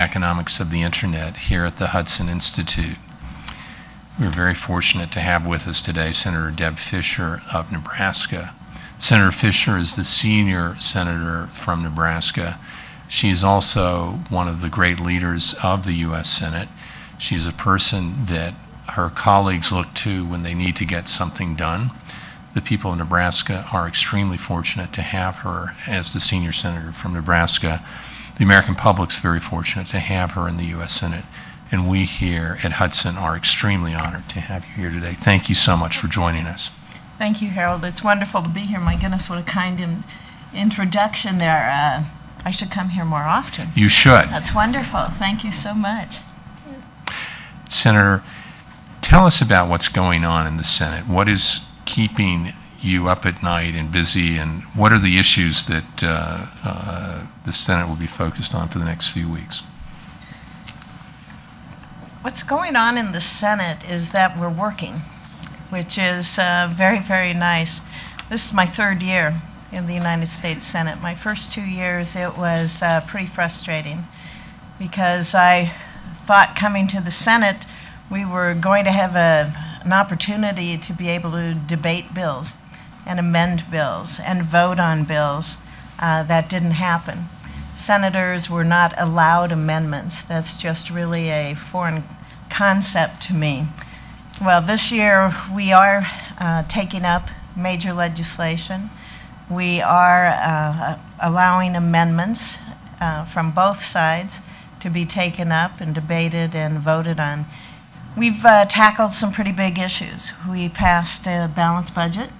Economics of the Internet here at the Hudson Institute. We're very fortunate to have with us today Senator Deb Fischer of Nebraska. Senator Fischer is the senior senator from Nebraska. She is also one of the great leaders of the U.S. Senate. She's a person that her colleagues look to when they need to get something done. The people of Nebraska are extremely fortunate to have her as the senior senator from Nebraska. The American public's very fortunate to have her in the U.S. Senate, and we here at Hudson are extremely honored to have you here today. Thank you so much for joining us. Thank you, Harold. It's wonderful to be here. My goodness, what a kind introduction there. I should come here more often. You should. That's wonderful. Thank you so much. Senator, tell us about what's going on in the Senate. What is keeping you up at night and busy, and what are the issues that the Senate will be focused on for the next few weeks? What's going on in the Senate is that we're working, which is very, very nice. This is my third year in the United States Senate. My first 2 years, it was pretty frustrating because I thought coming to the Senate we were going to have an opportunity to be able to debate bills and amend bills and vote on bills. That didn't happen. Senators were not allowed amendments. That's just really a foreign concept to me. Well, this year we are taking up major legislation. We are allowing amendments from both sides to be taken up and debated and voted on. We've tackled some pretty big issues. We passed a balanced budget,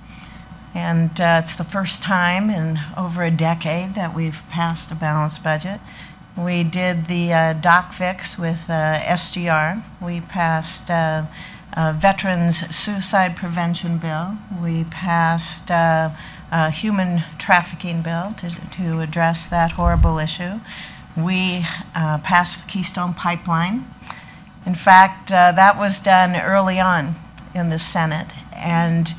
and it's the first time in over a decade that we've passed a balanced budget. We did the doc fix with SGR. We passed a Veterans Suicide Prevention Bill. We passed a human trafficking bill to address that horrible issue. We passed the Keystone Pipeline. In fact, that was done early on in the Senate, and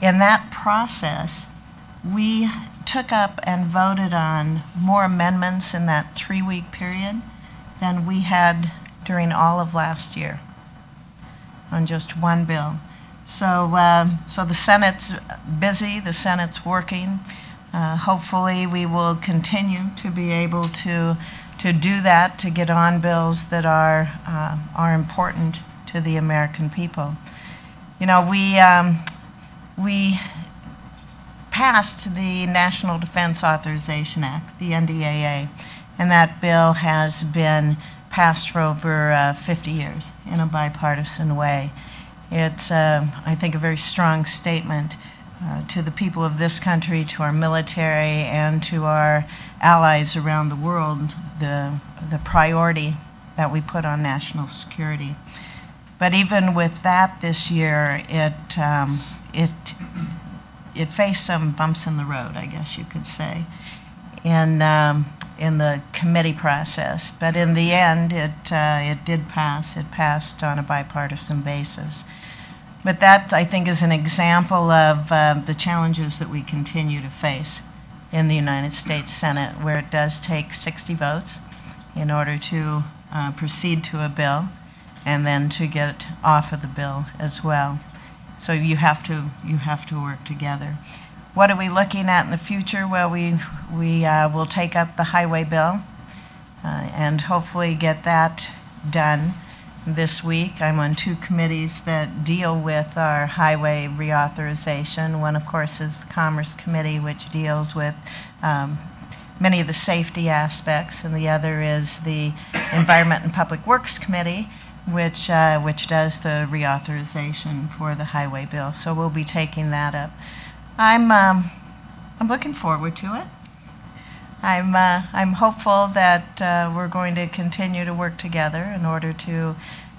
in that process, we took up and voted on more amendments in that 3-week period than we had during all of last year on just one bill. So the Senate's busy, the Senate's working. Hopefully we will continue to be able to do that, to get on bills that are important to the American people. You know, we passed the National Defense Authorization Act, the NDAA, and that bill has been passed for over 50 years in a bipartisan way. It's, I think, a very strong statement to the people of this country, to our military, and to our allies around the world, the priority that we put on national security. But even with that this year, it faced some bumps in the road, I guess you could say, in the committee process. But in the end, it did pass. It passed on a bipartisan basis. But that, I think, is an example of the challenges that we continue to face in the United States Senate, where it does take 60 votes in order to proceed to a bill and then to get off of the bill as well. So you have to work together. What are we looking at in the future? Well, we will take up the highway bill and hopefully get that done this week. I'm on 2 committees that deal with our highway reauthorization. One, of course, is the Commerce Committee, which deals with many of the safety aspects, and the other is the Environment and Public Works Committee, which does the reauthorization for the highway bill. So we'll be taking that up. I'm looking forward to it. I'm hopeful that we're going to continue to work together in order to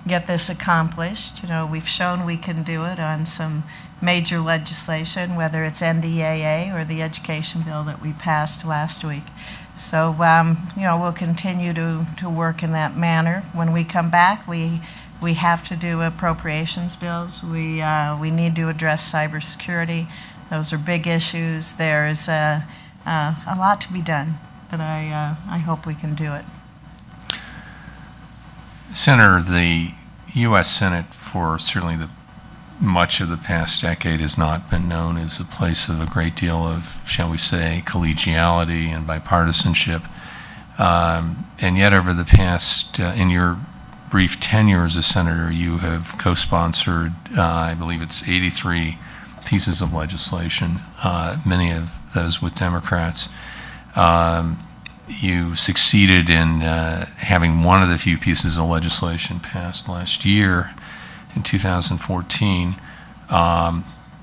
get this accomplished. You know, we've shown we can do it on some major legislation, whether it's NDAA or the education bill that we passed last week. So, you know, we'll continue to work in that manner. When we come back, we have to do appropriations bills. We need to address cybersecurity. Those are big issues. There's a lot to be done, but I hope we can do it. Senator, the U.S. Senate for certainly much of the past decade has not been known as a place of a great deal of, shall we say, collegiality and bipartisanship. And yet over the past, in your brief tenure as a senator, you have co-sponsored, I believe it's 83 pieces of legislation, many of those with Democrats. You succeeded in having one of the few pieces of legislation passed last year in 2014.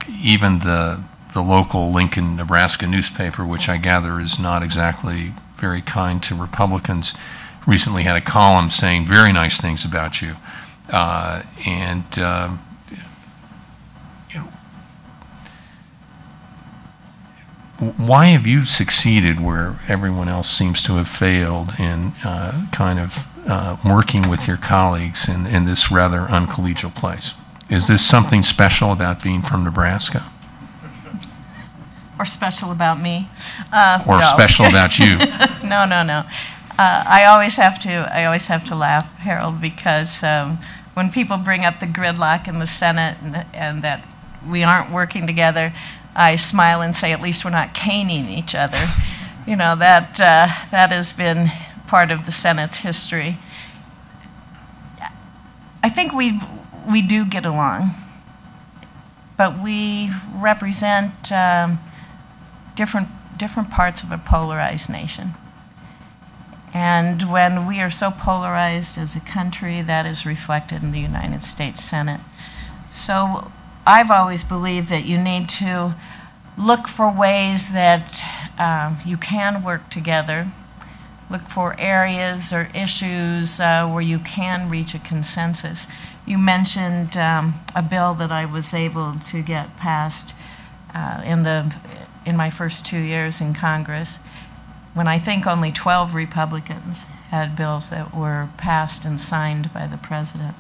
Even the local Lincoln, Nebraska newspaper, which I gather is not exactly very kind to Republicans, recently had a column saying very nice things about you. Why have you succeeded where everyone else seems to have failed in working with your colleagues in this rather uncollegial place? Is this something special about being from Nebraska? Or special about me? Or no. special about you? No. I always have to laugh, Harold, because when people bring up the gridlock in the Senate and that we aren't working together, I smile and say, at least we're not caning each other. You know, that has been part of the Senate's history. I think we do get along, but we represent different parts of a polarized nation. And when we are so polarized as a country, that is reflected in the United States Senate. So I've always believed that you need to look for ways that you can work together, look for areas or issues where you can reach a consensus. You mentioned a bill that I was able to get passed in my first 2 years in Congress, when I think only 12 Republicans had bills that were passed and signed by the president.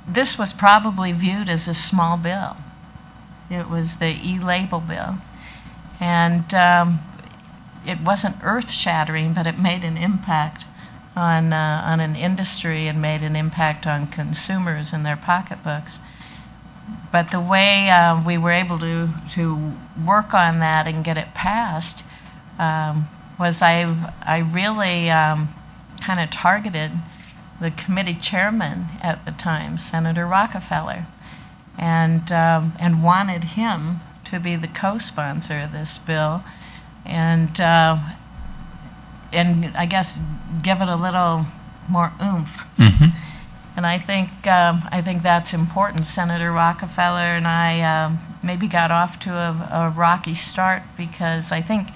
This was probably viewed as a small bill. It was the e-label bill. And it wasn't earth-shattering, but it made an impact on an industry and made an impact on consumers and their pocketbooks. But the way we were able to work on that and get it passed was I really kind of targeted the committee chairman at the time, Senator Rockefeller, and wanted him to be the co-sponsor of this bill, and I guess give it a little more oomph. Mm-hmm. And I think that's important. Senator Rockefeller and I maybe got off to a rocky start because I think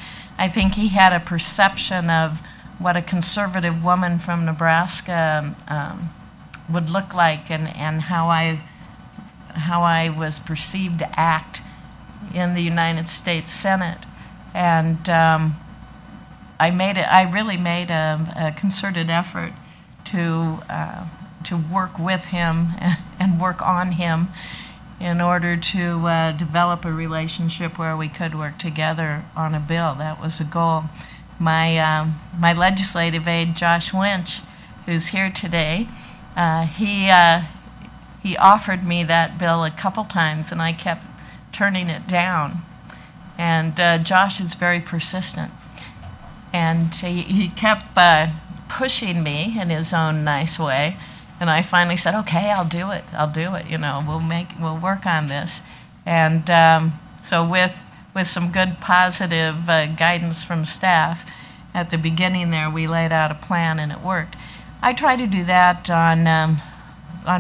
he had a perception of what a conservative woman from Nebraska would look like and how I was perceived to act in the United States Senate. And I really made a concerted effort to work with him and work on him in order to develop a relationship where we could work together on a bill. That was a goal. My legislative aide, Josh Lynch, who's here today, he offered me that bill a couple times, and I kept turning it down. And Josh is very persistent, and he kept pushing me in his own nice way. And I finally said, okay, I'll do it. You know, we'll work on this. And so with some good positive guidance from staff at the beginning there, we laid out a plan and it worked. I try to do that on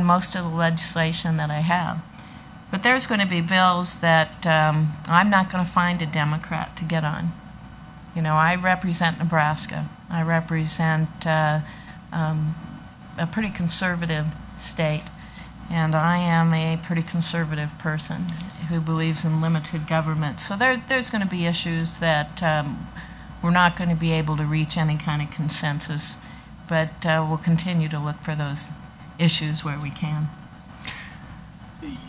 most of the legislation that I have. But there's going to be bills that I'm not going to find a Democrat to get on. You know, I represent Nebraska. I represent a pretty conservative state, and I am a pretty conservative person who believes in limited government. So there's going to be issues that we're not going to be able to reach any kind of consensus, but we'll continue to look for those issues where we can.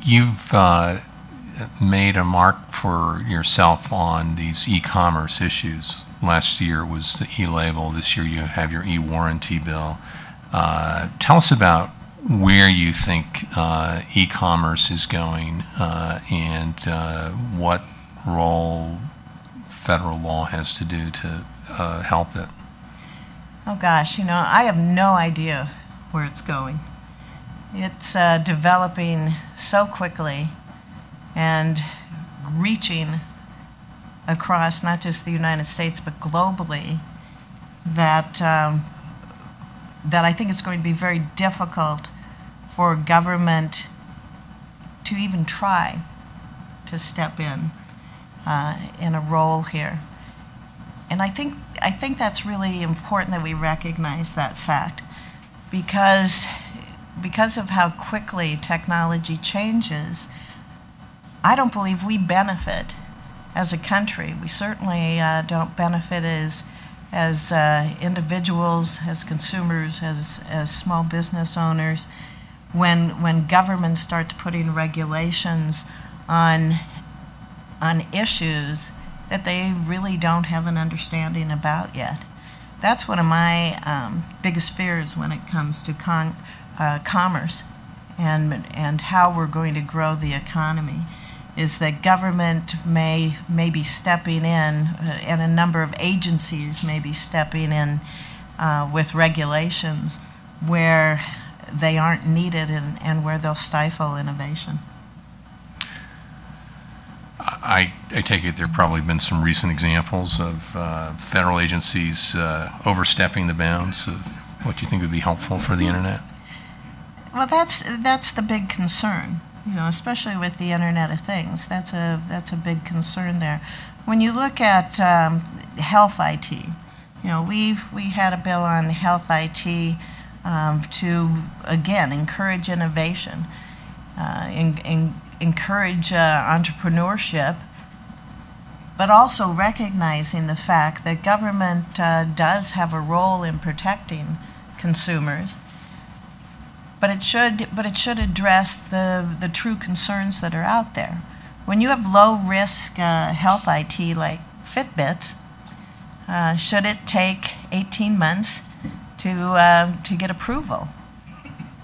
You've made a mark for yourself on these e-commerce issues. Last year was the e-label. This year you have your e-warranty bill. Tell us about where you think e-commerce is going and what role federal law has to do to help it. Oh gosh, I have no idea where it's going. It's developing so quickly and reaching across not just the United States but globally that that I think it's going to be very difficult for government to even try to step in a role here. And I think that's really important that we recognize that fact, because of how quickly technology changes. I don't believe we benefit as a country. We certainly don't benefit as individuals, as consumers, as small business owners, when government starts putting regulations on issues that they really don't have an understanding about yet. That's one of my biggest fears when it comes to commerce and how we're going to grow the economy, is that government may be stepping in, and a number of agencies may be stepping in with regulations where they aren't needed and where they'll stifle innovation. I take it there have probably been some recent examples of federal agencies overstepping the bounds of what you think would be helpful for the internet? Well, that's the big concern, especially with the Internet of Things. That's a big concern there. When you look at health IT, we had a bill on health IT to, again, encourage innovation, encourage entrepreneurship, but also recognizing the fact that government does have a role in protecting consumers, but it should address the true concerns that are out there. When you have low-risk health IT like Fitbits, should it take 18 months to get approval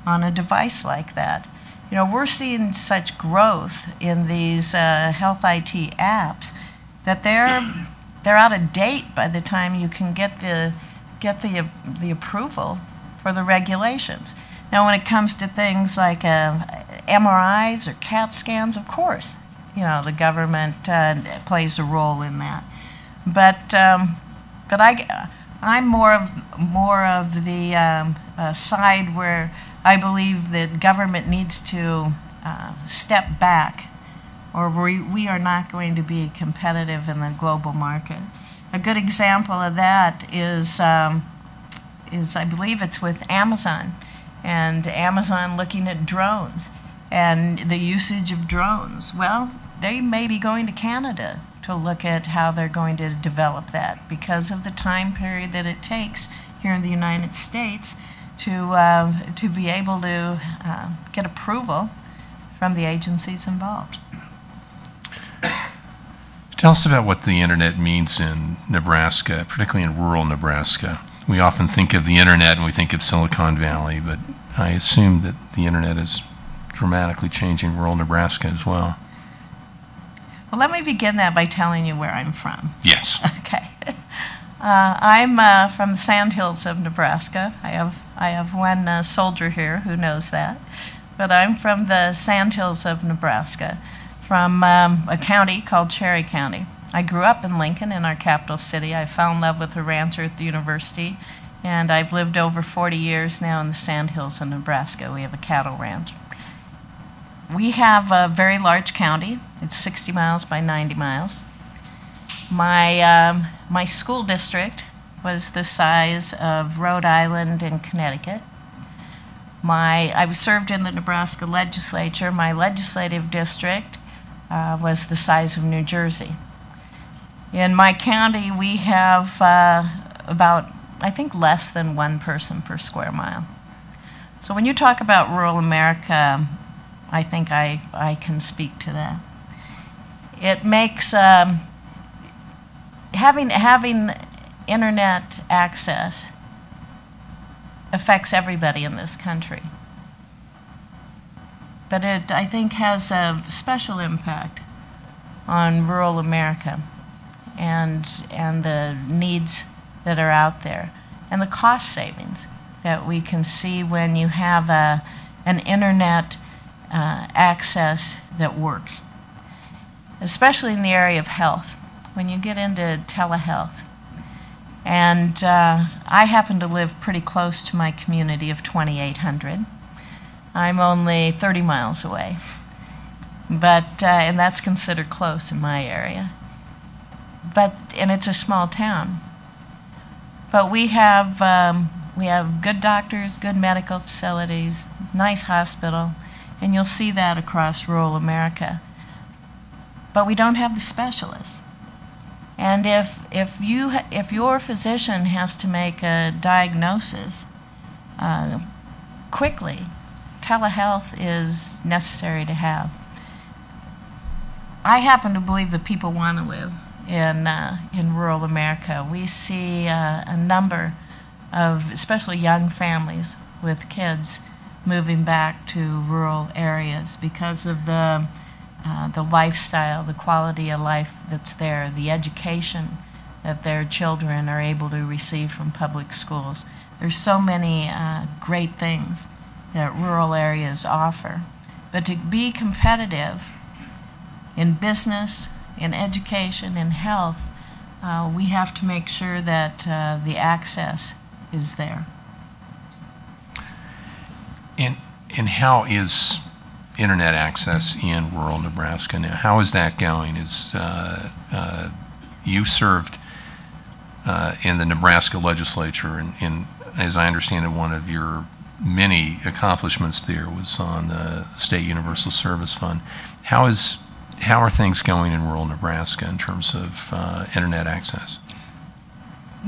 on a device like that? We're seeing such growth in these health IT apps that they're out of date by the time you can get the approval for the regulations. Now, when it comes to things like MRIs or CAT scans, of course, the government plays a role in that. But I'm more of the side where I believe that government needs to step back, or we are not going to be competitive in the global market. A good example of that is I believe it's with Amazon, and Amazon looking at drones and the usage of drones. Well, they may be going to Canada to look at how they're going to develop that because of the time period that it takes here in the United States to be able to get approval from the agencies involved. Tell us about what the internet means in Nebraska, particularly in rural Nebraska. We often think of the internet and we think of Silicon Valley, but I assume that the internet is dramatically changing rural Nebraska as well. Well, let me begin that by telling you where I'm from. Yes. Okay. I'm from the Sandhills of Nebraska. I have one soldier here who knows that. But I'm from the Sandhills of Nebraska, from a county called Cherry County. I grew up in Lincoln, in our capital city. I fell in love with a rancher at the university, and I've lived over 40 years now in the Sandhills of Nebraska. We have a cattle ranch. We have a very large county. It's 60 miles by 90 miles. My school district was the size of Rhode Island and Connecticut. I was served in the Nebraska legislature. My legislative district was the size of New Jersey. In my county, we have about, I think, less than one person per square mile. So when you talk about rural America, I think I can speak to that. It makes having internet access affects everybody in this country. But it, I think, has a special impact on rural America and the needs that are out there and the cost savings that we can see when you have an internet access that works, especially in the area of health, when you get into telehealth. And I happen to live pretty close to my community of 2,800. I'm only 30 miles away, but and that's considered close in my area. And it's a small town. But we have good doctors, good medical facilities, nice hospital, and you'll see that across rural America. But we don't have the specialists. And if your physician has to make a diagnosis quickly, telehealth is necessary to have. I happen to believe that people want to live in rural America. We see a number of, especially young families with kids, moving back to rural areas because of the lifestyle, the quality of life that's there, the education that their children are able to receive from public schools. There's so many great things that rural areas offer. But to be competitive in business, in education, in health, we have to make sure that the access is there. And how is internet access in rural Nebraska now? How is that going? You served in the Nebraska legislature, and as I understand it, one of your many accomplishments there was on the State Universal Service Fund. How are things going in rural Nebraska in terms of internet access?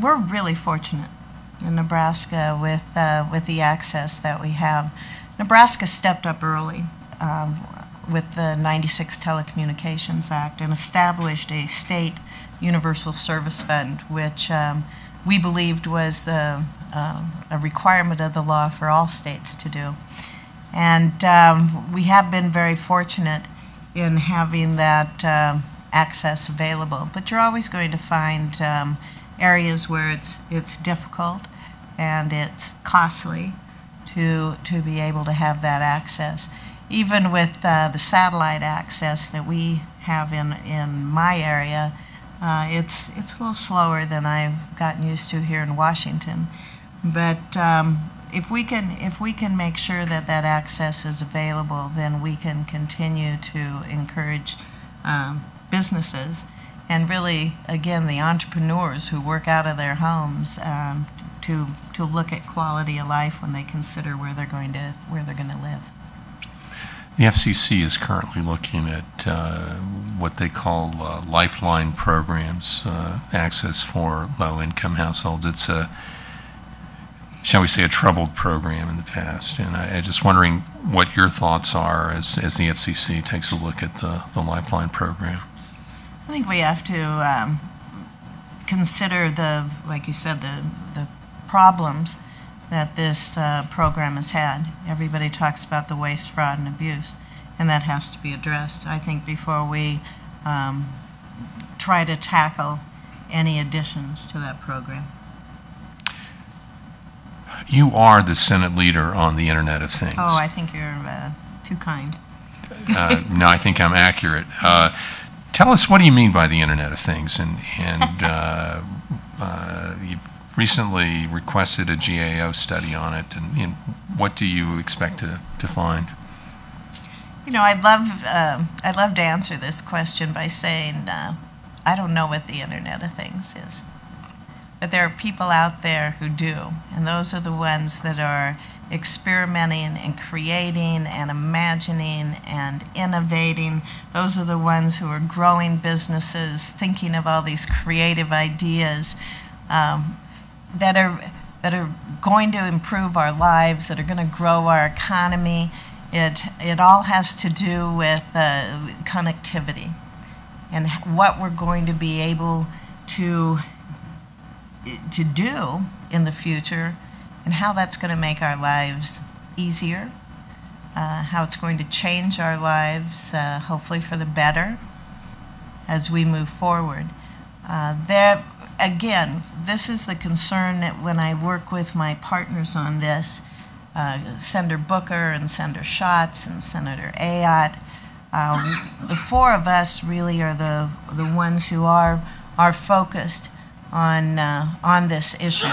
We're really fortunate in Nebraska with the access that we have. Nebraska stepped up early with the '96 Telecommunications Act and established a state universal service fund, which we believed was a requirement of the law for all states to do. And we have been very fortunate in having that access available. But you're always going to find areas where it's difficult and it's costly to be able to have that access. Even with the satellite access that we have in my area, it's a little slower than I've gotten used to here in Washington. But if we can make sure that that access is available, then we can continue to encourage businesses and really, again, the entrepreneurs who work out of their homes to look at quality of life when they consider where they're going to live. The FCC is currently looking at what they call Lifeline programs, access for low-income households. It's shall we say, a troubled program in the past. And I'm just wondering what your thoughts are as the FCC takes a look at the Lifeline program. I think we have to consider like you said, the problems that this program has had. Everybody talks about the waste, fraud, and abuse, and that has to be addressed, I think, before we try to tackle any additions to that program. You are the Senate leader on the Internet of Things. Oh, I think you're too kind. No, I think I'm accurate. Tell us, what do you mean by the Internet of Things? And you've recently requested a GAO study on it, and what do you expect to find? You know, I'd love to answer this question by saying I don't know what the Internet of Things is. But there are people out there who do, and those are the ones that are experimenting and creating and imagining and innovating. Those are the ones who are growing businesses, thinking of all these creative ideas that are going to improve our lives, that are going to grow our economy. It all has to do with connectivity and what we're going to be able to do in the future and how that's going to make our lives easier, how it's going to change our lives, hopefully for the better, as we move forward. Again, this is the concern that when I work with my partners on this, Senator Booker and Senator Schatz and Senator Ayotte, the four of us really are the ones who are focused on this issue.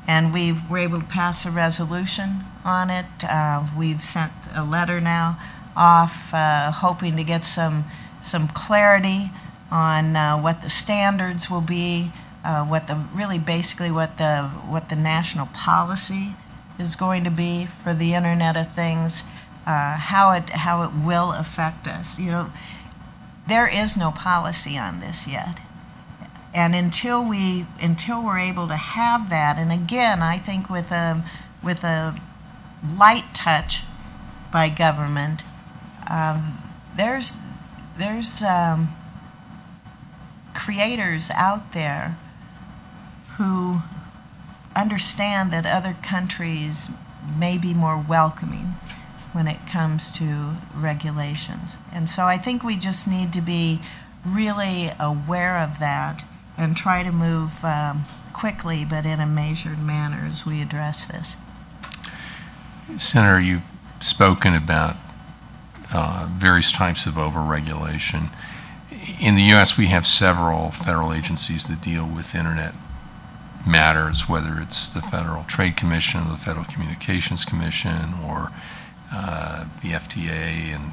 And we were able to pass a resolution on it. We've sent a letter now off, hoping to get some clarity on what the standards will be, basically what the national policy is going to be for the Internet of Things, how it will affect us. You know, there is no policy on this yet, and until we're able to have that, and again, I think with a light touch by government, there's creators out there who understand that other countries may be more welcoming when it comes to regulations. And so I think we just need to be really aware of that and try to move quickly but in a measured manner as we address this. Senator, you've spoken about various types of overregulation. In the U.S., we have several federal agencies that deal with Internet matters, whether it's the Federal Trade Commission or the Federal Communications Commission or the FDA and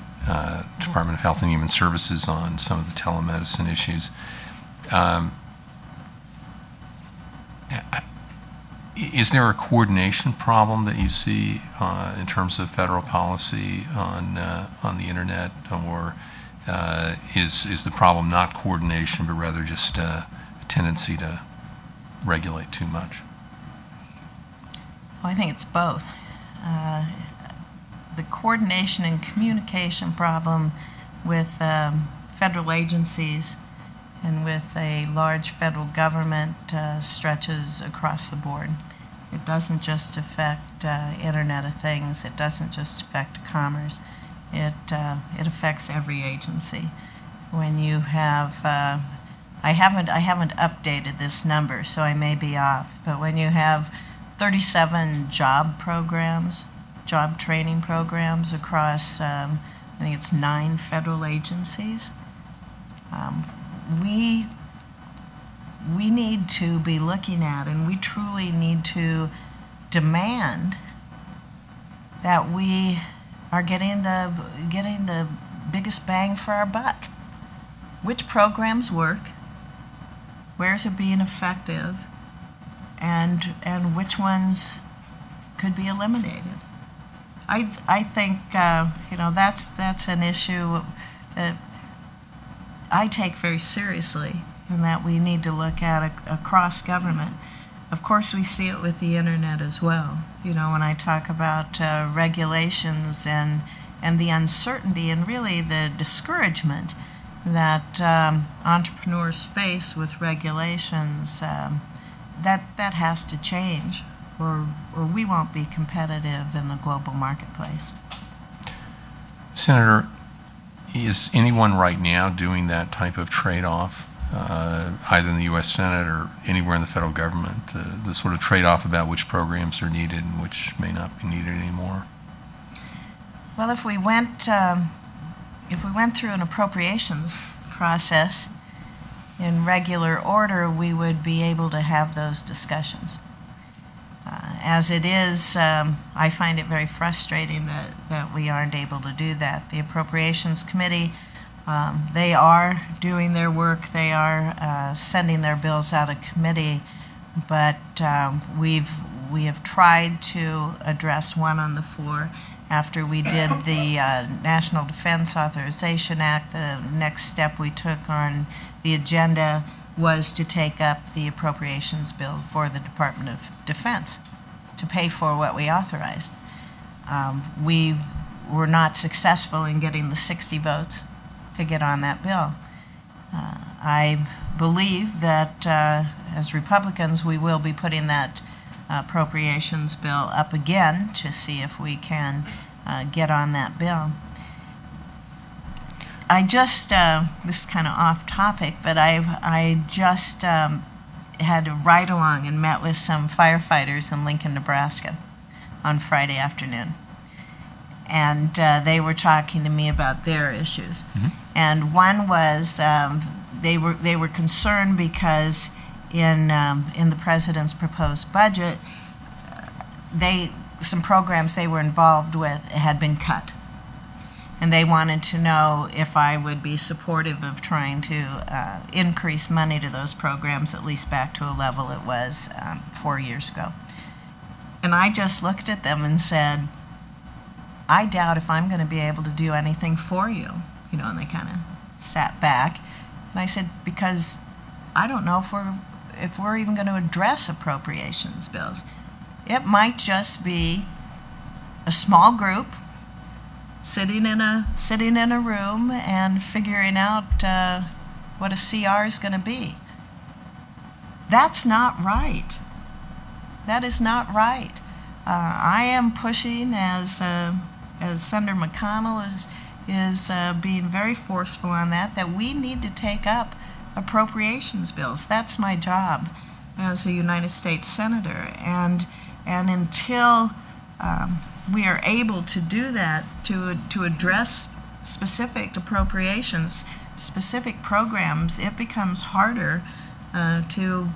Department of Health and Human Services on some of the telemedicine issues. Is there a coordination problem that you see in terms of federal policy on the Internet, or is the problem not coordination but rather just a tendency to regulate too much? Well, I think it's both. The coordination and communication problem with federal agencies and with a large federal government stretches across the board. It doesn't just affect Internet of Things. It doesn't just affect commerce. It affects every agency. When you have, I haven't updated this number, so I may be off, but when you have 37 job training programs across, I think it's 9 federal agencies, we need to be looking at, and we truly need to demand that we are getting the biggest bang for our buck. Which programs work? Where is it being effective? And which ones could be eliminated? I think that's an issue that I take very seriously, and that we need to look at across government. Of course, we see it with the Internet as well. You know, when I talk about regulations and the uncertainty and really the discouragement that entrepreneurs face with regulations, that has to change, or we won't be competitive in the global marketplace. Senator, is anyone right now doing that type of trade-off, either in the U.S. Senate or anywhere in the federal government, the sort of trade-off about which programs are needed and which may not be needed anymore? Well, if we went through an appropriations process in regular order, we would be able to have those discussions. As it is, I find it very frustrating that we aren't able to do that. The Appropriations Committee, they are doing their work. They are sending their bills out of committee, but we have tried to address one on the floor. After we did the National Defense Authorization Act, the next step we took on the agenda was to take up the appropriations bill for the Department of Defense to pay for what we authorized. We were not successful in getting the 60 votes to get on that bill. I believe that as Republicans we will be putting that appropriations bill up again to see if we can get on that bill. I just, this is kind of off topic, but I just had a ride along and met with some firefighters in Lincoln, Nebraska on Friday afternoon. And they were talking to me about their issues. Mm-hmm. And one was they were concerned because in the president's proposed budget, some programs they were involved with had been cut. And they wanted to know if I would be supportive of trying to increase money to those programs, at least back to a level it was 4 years ago. And I just looked at them and said, I doubt if I'm going to be able to do anything for you. And they kind of sat back. And I said, because I don't know if we're even going to address appropriations bills. It might just be a small group sitting in a room and figuring out what a CR is going to be. That's not right. That is not right. I am pushing, as Senator McConnell is being very forceful on that we need to take up appropriations bills. That's my job as a United States Senator. And until we are able to do that, to address specific appropriations, specific programs, it becomes harder to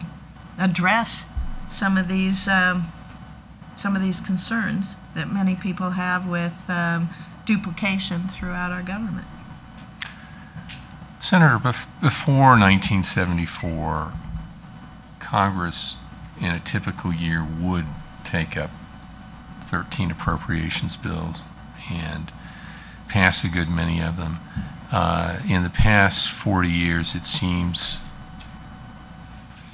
address some of these concerns that many people have with duplication throughout our government. Senator, before 1974, Congress in a typical year would take up 13 appropriations bills and pass a good many of them. In the past 40 years, it seems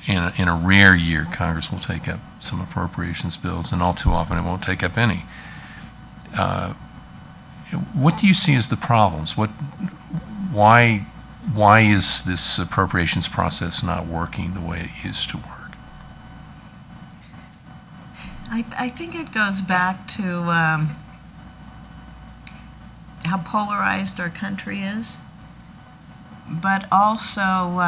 in a rare year, Congress will take up some appropriations bills, and all too often it won't take up any. What do you see as the problems? Why is this appropriations process not working the way it used to work? I think it goes back to how polarized our country is, but also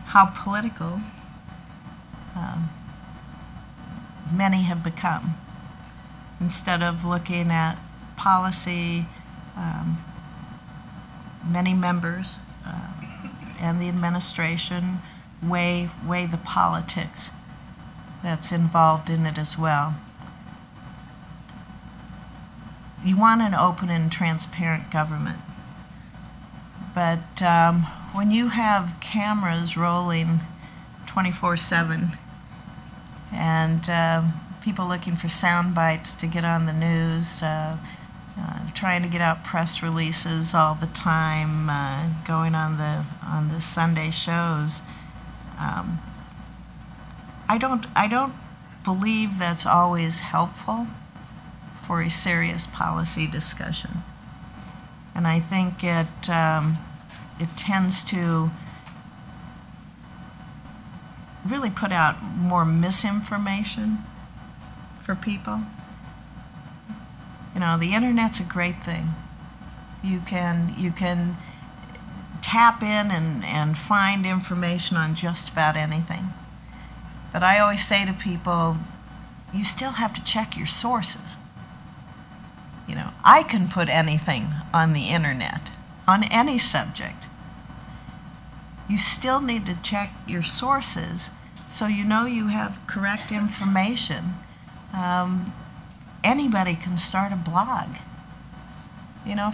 how political many have become. Instead of looking at policy, many members and the administration weigh the politics that's involved in it as well. You want an open and transparent government, but when you have cameras rolling 24/7 and people looking for sound bites to get on the news, trying to get out press releases all the time, going on the Sunday shows, I don't believe that's always helpful for a serious policy discussion. And I think it tends to really put out more misinformation for people. The internet's a great thing. You can tap in and find information on just about anything. But I always say to people, you still have to check your sources. I can put anything on the internet, on any subject. You still need to check your sources so you know you have correct information. Anybody can start a blog.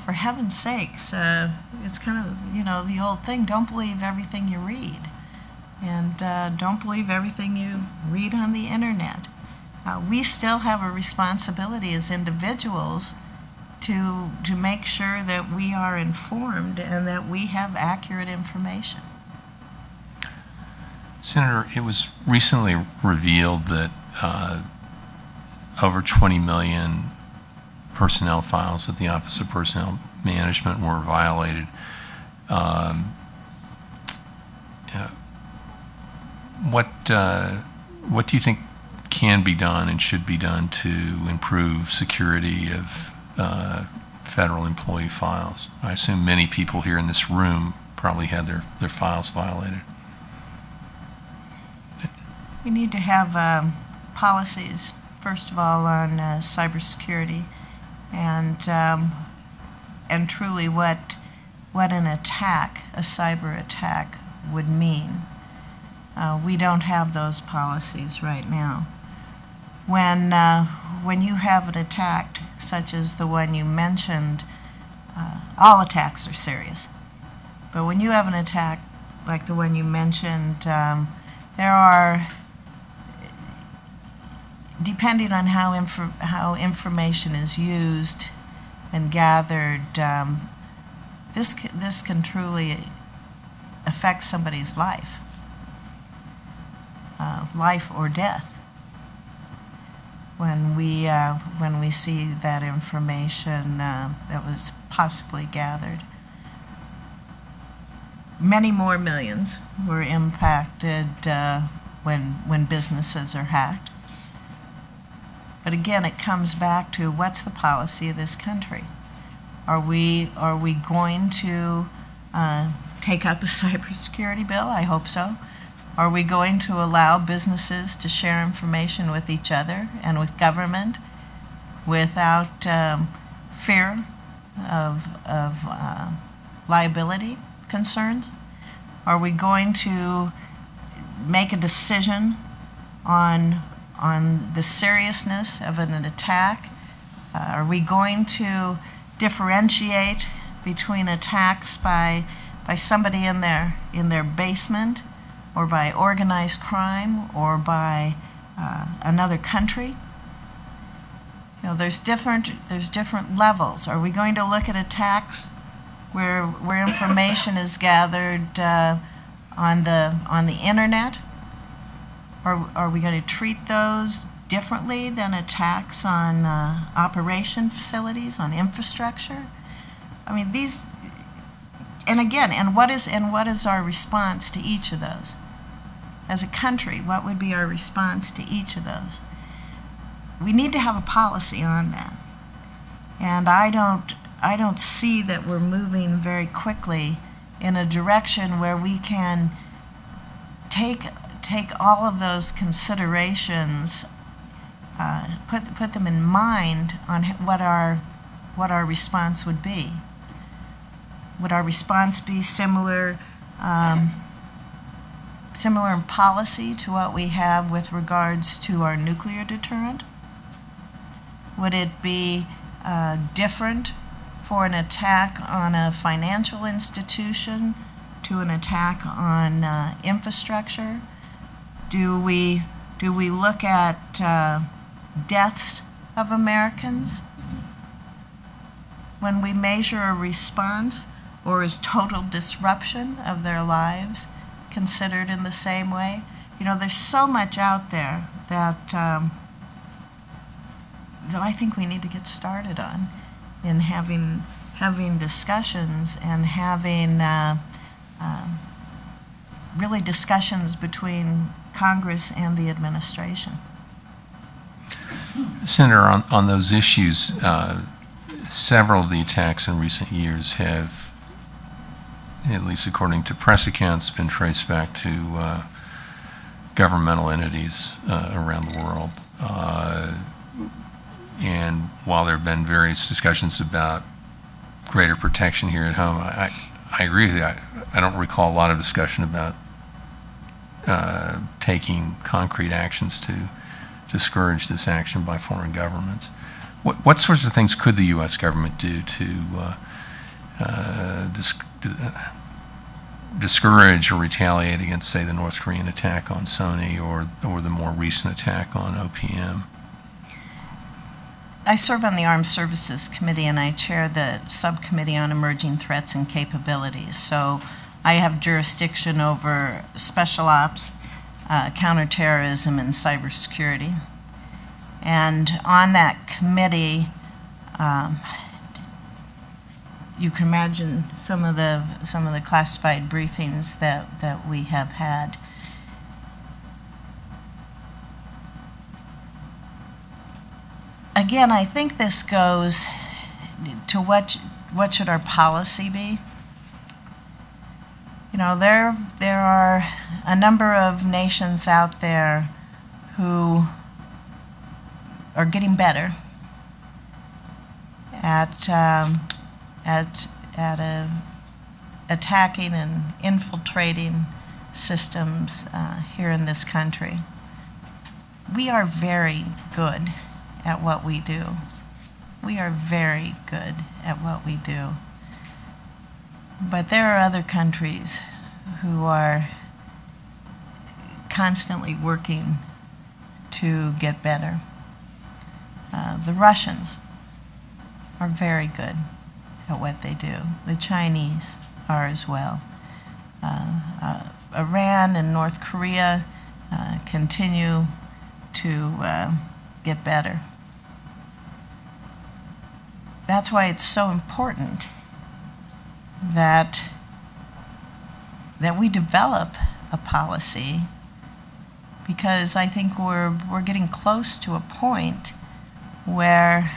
For heaven's sakes, it's kind of, the old thing, don't believe everything you read. And don't believe everything you read on the internet. We still have a responsibility as individuals to make sure that we are informed and that we have accurate information. Senator, it was recently revealed that over 20 million personnel files at the Office of Personnel Management were violated. What do you think can be done and should be done to improve security of federal employee files. I assume many people here in this room probably had their files violated. We need to have policies, first of all, on cybersecurity and truly what an attack, a cyber attack, would mean. We don't have those policies right now. When you have an attack such as the one you mentioned, all attacks are serious. But when you have an attack like the one you mentioned, there are, depending on how information is used and gathered, this can truly affect somebody's life or death. When we see that information that was possibly gathered. Many more millions were impacted when businesses are hacked. But again, it comes back to what's the policy of this country? Are we going to take up a cybersecurity bill? I hope so. Are we going to allow businesses to share information with each other and with government without fear of liability concerns? Are we going to make a decision on the seriousness of an attack? Are we going to differentiate between attacks by somebody in their basement, or by organized crime, or by another country? You know, there's different levels. Are we going to look at attacks where information is gathered on the internet? Are we going to treat those differently than attacks on operation facilities, on infrastructure? I mean, these, and again, and what is our response to each of those? As a country, what would be our response to each of those? We need to have a policy on that. And I don't see that we're moving very quickly in a direction where we can take all of those considerations, put them in mind on what our response would be. Would our response be similar in policy to what we have with regards to our nuclear deterrent? Would it be different for an attack on a financial institution to an attack on infrastructure? Do we look at deaths of Americans when we measure a response, or is total disruption of their lives considered in the same way? You know, there's so much out there that I think we need to get started on in having discussions and having really discussions between Congress and the administration. Senator, on those issues, several of the attacks in recent years have, at least according to press accounts, been traced back to governmental entities around the world. And while there have been various discussions about greater protection here at home, I agree with you. I don't recall a lot of discussion about taking concrete actions to discourage this action by foreign governments. What sorts of things could the U.S. government do to discourage or retaliate against, say, the North Korean attack on Sony or the more recent attack on OPM? I serve on the Armed Services Committee, and I chair the Subcommittee on Emerging Threats and Capabilities. So I have jurisdiction over special ops, counterterrorism, and cybersecurity. And on that committee, you can imagine some of the classified briefings that we have had. again, I think this goes to what should our policy be? You know, there are a number of nations out there who are getting better at attacking and infiltrating systems here in this country. We are very good at what we do. We are very good at what we do. But there are other countries who are constantly working to get better. The Russians are very good at what they do. The Chinese are as well. Iran and North Korea continue to get better. That's why it's so important that we develop a policy, because I think we're getting close to a point where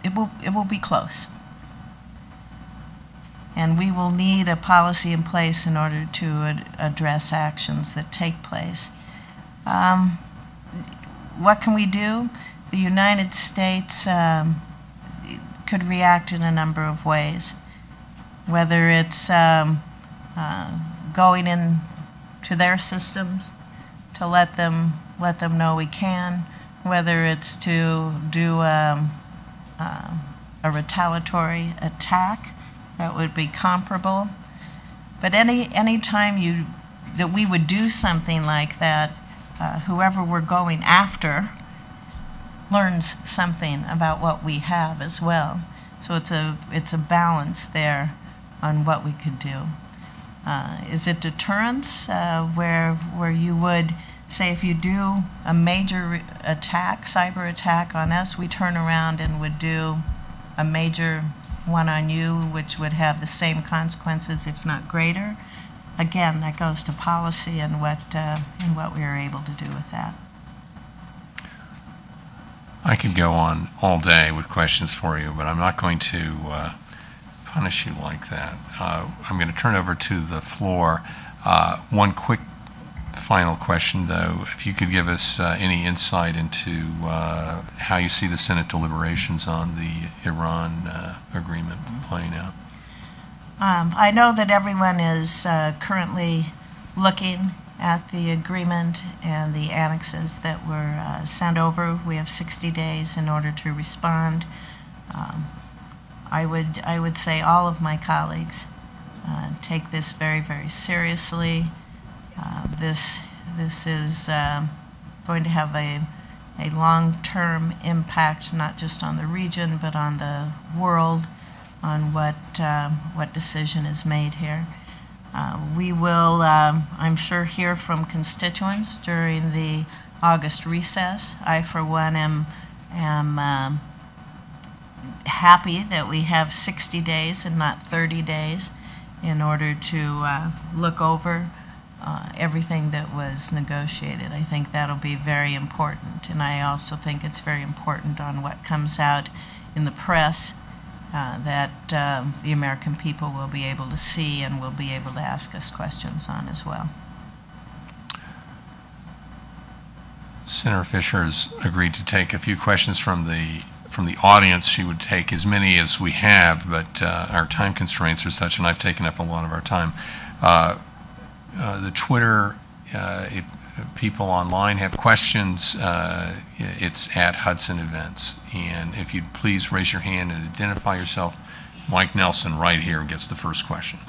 it will be close. And we will need a policy in place in order to address actions that take place. What can we do? The United States could react in a number of ways, whether it's going in to their systems to let them know we can, whether it's to do a retaliatory attack that would be comparable. But any time that we would do something like that, whoever we're going after learns something about what we have as well. So it's a balance there on what we could do. Is it deterrence, where you would say if you do a major attack, cyber attack on us, we turn around and would do a major one on you, which would have the same consequences, if not greater? Again, that goes to policy and what we are able to do with that. I could go on all day with questions for you, but I'm not going to punish you like that. I'm going to turn over to the floor. One quick final question, though. If you could give us any insight into how you see the Senate deliberations on the Iran agreement playing out. I know that everyone is currently looking at the agreement and the annexes that were sent over. We have 60 days in order to respond. I would say all of my colleagues take this very, very seriously. This is going to have a long-term impact, not just on the region, but on the world, on what decision is made here. We will, I'm sure, hear from constituents during the August recess. I, for one, am happy that we have 60 days and not 30 days in order to look over everything that was negotiated. I think that'll be very important, and I also think it's very important on what comes out in the press that the American people will be able to see and will be able to ask us questions on as well. Senator Fischer has agreed to take a few questions from the audience. She would take as many as we have, but our time constraints are such, and I've taken up a lot of our time. The Twitter, if people online have questions, it's at Hudson Events. And if you'd please raise your hand and identify yourself. Mike Nelson right here gets the first question.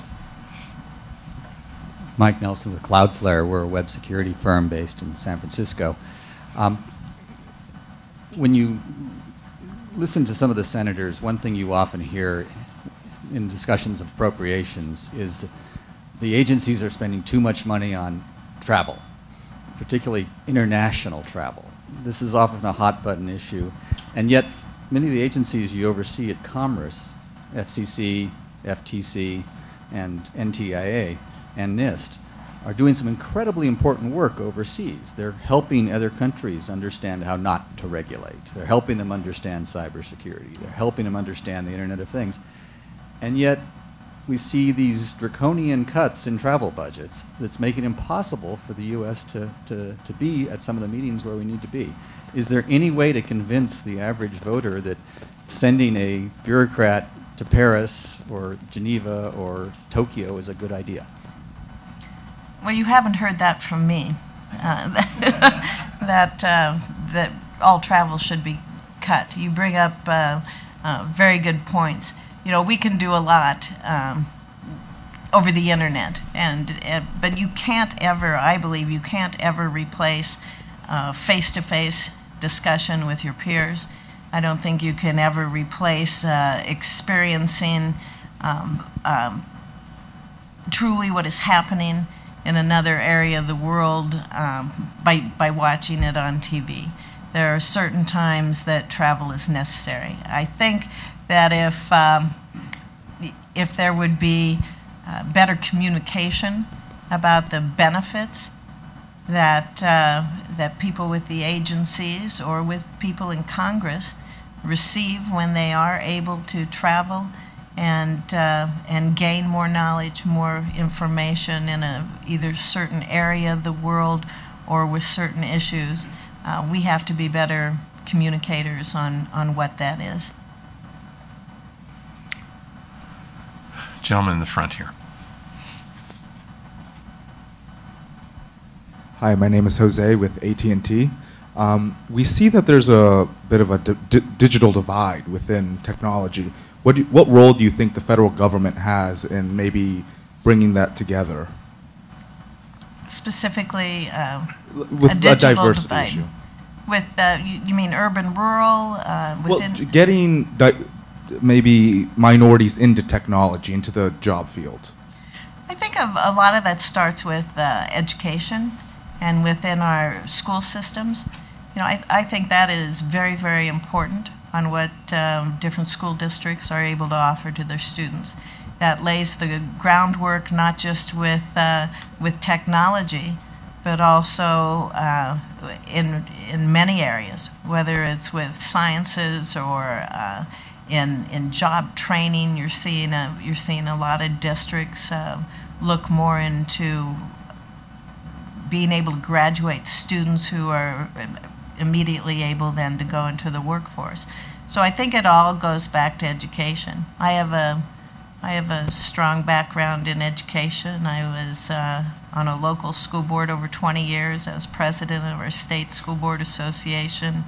Mike Nelson with Cloudflare. We're a web security firm based in San Francisco. When you listen to some of the senators, one thing you often hear in discussions of appropriations is the agencies are spending too much money on travel, particularly international travel. This is often a hot button issue, and yet many of the agencies you oversee at Commerce, FCC, FTC, and NTIA, and NIST, are doing some incredibly important work overseas. They're helping other countries understand how not to regulate. They're helping them understand cybersecurity. They're helping them understand the Internet of Things. And yet, we see these draconian cuts in travel budgets that's making it impossible for the U.S. to be at some of the meetings where we need to be. Is there any way to convince the average voter that sending a bureaucrat to Paris or Geneva or Tokyo is a good idea? Well, you haven't heard that from me, that all travel should be cut. You bring up very good points. You know, we can do a lot over the internet, but you can't ever, I believe, you can't ever replace face-to-face discussion with your peers. I don't think you can ever replace experiencing truly what is happening in another area of the world by watching it on TV. There are certain times that travel is necessary. I think that if there would be better communication about the benefits that people with the agencies or with people in Congress receive when they are able to travel and gain more knowledge, more information in either certain area of the world or with certain issues, we have to be better communicators on what that is. Gentleman in the front here. Hi, my name is Jose with AT&T. We see that there's a bit of a digital divide within technology. What role do you think the federal government has in maybe bringing that together? Specifically, with a digital diversity divide. issue. With you mean urban, rural, within? Well, getting maybe minorities into technology, into the job field. I think of a lot of that starts with education and within our school systems. You know, I think that is very, very important on what different school districts are able to offer to their students. That lays the groundwork not just with technology, but also in many areas, whether it's with sciences or in job training. You're seeing a lot of districts look more into being able to graduate students who are immediately able then to go into the workforce. So I think it all goes back to education. I have a strong background in education. I was on a local school board over 20 years as president of our state school board association,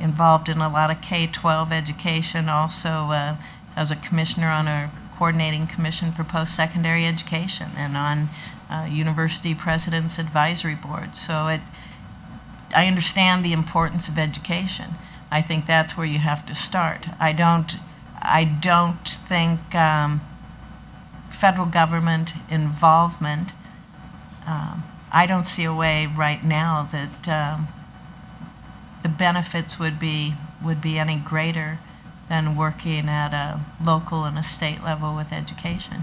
involved in a lot of K-12 education, also as a commissioner on a coordinating commission for post-secondary education and on University President's Advisory Board. So I understand the importance of education. I think that's where you have to start. I don't think federal government involvement, I don't see a way right now that the benefits would be any greater than working at a local and a state level with education.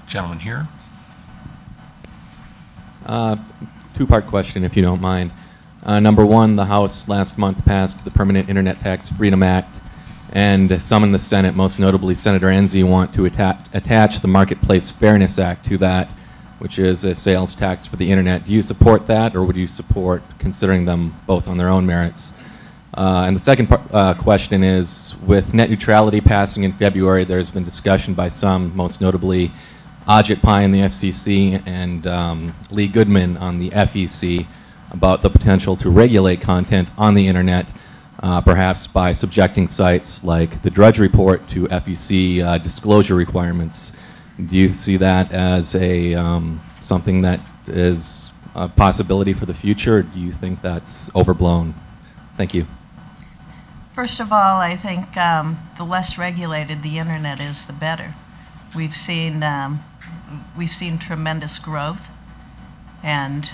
Gentleman here. Two-part question, if you don't mind. Number one, the House last month passed the Permanent Internet Tax Freedom Act, and some in the Senate, most notably Senator Enzi, want to attach the Marketplace Fairness Act to that, which is a sales tax for the Internet. Do you support that, or would you support considering them both on their own merits? And the second question is, with net neutrality passing in February, there's been discussion by some, most notably Ajit Pai in the FCC and Lee Goodman on the FEC, about the potential to regulate content on the Internet, perhaps by subjecting sites like the Drudge Report to FEC disclosure requirements. Do you see that as something that is a possibility for the future, or do you think that's overblown? Thank you. First of all, I think the less regulated the Internet is, the better. We've seen tremendous growth and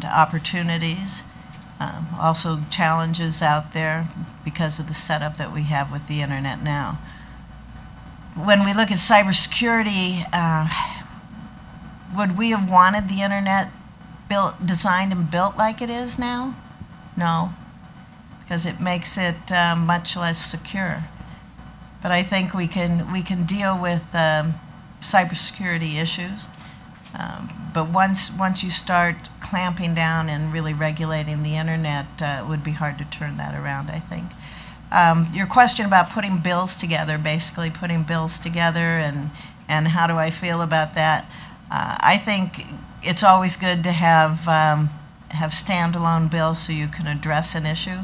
opportunities, also challenges out there because of the setup that we have with the Internet now. when we look at cybersecurity, would we have wanted the internet designed and built like it is now? No, because it makes it much less secure. But I think we can deal with cybersecurity issues. But once you start clamping down and really regulating the internet, it would be hard to turn that around, I think. Your question about putting bills together, basically putting bills together, and how do I feel about that? I think it's always good to have standalone bills so you can address an issue.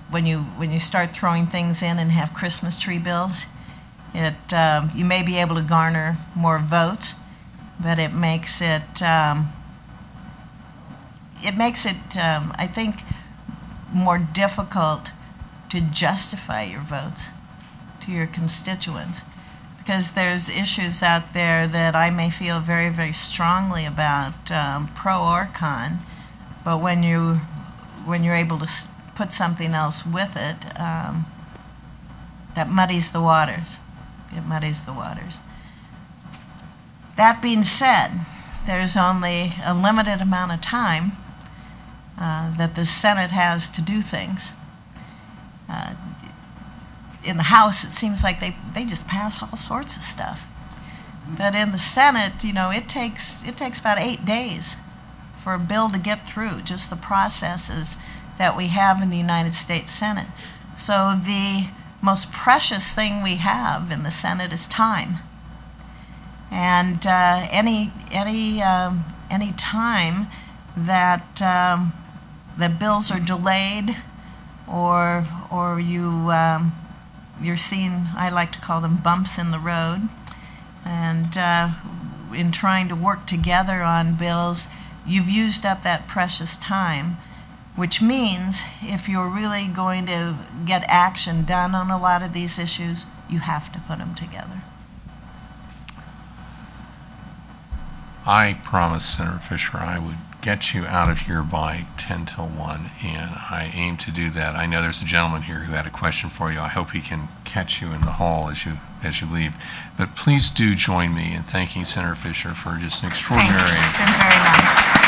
When you start throwing things in and have Christmas tree bills, you may be able to garner more votes, but it makes it I think more difficult to justify your votes to your constituents, because there's issues out there that I may feel very, very strongly about, pro or con, but when you're able to put something else with it, that muddies the waters. It muddies the waters. That being said, there's only a limited amount of time that the Senate has to do things. In the House, it seems like they just pass all sorts of stuff. But in the Senate, it takes about 8 days for a bill to get through, just the processes that we have in the United States Senate. So the most precious thing we have in the Senate is time. And any time that that bills are delayed, or you're seeing, I like to call them bumps in the road, and in trying to work together on bills, you've used up that precious time, which means if you're really going to get action done on a lot of these issues, you have to put them together. I promised Senator Fischer I would get you out of here by 10 till 1, and I aim to do that. I know there's a gentleman here who had a question for you. I hope he can catch you in the hall as you leave. But please do join me in thanking Senator Fischer for just an extraordinary Thank you. It's been very nice.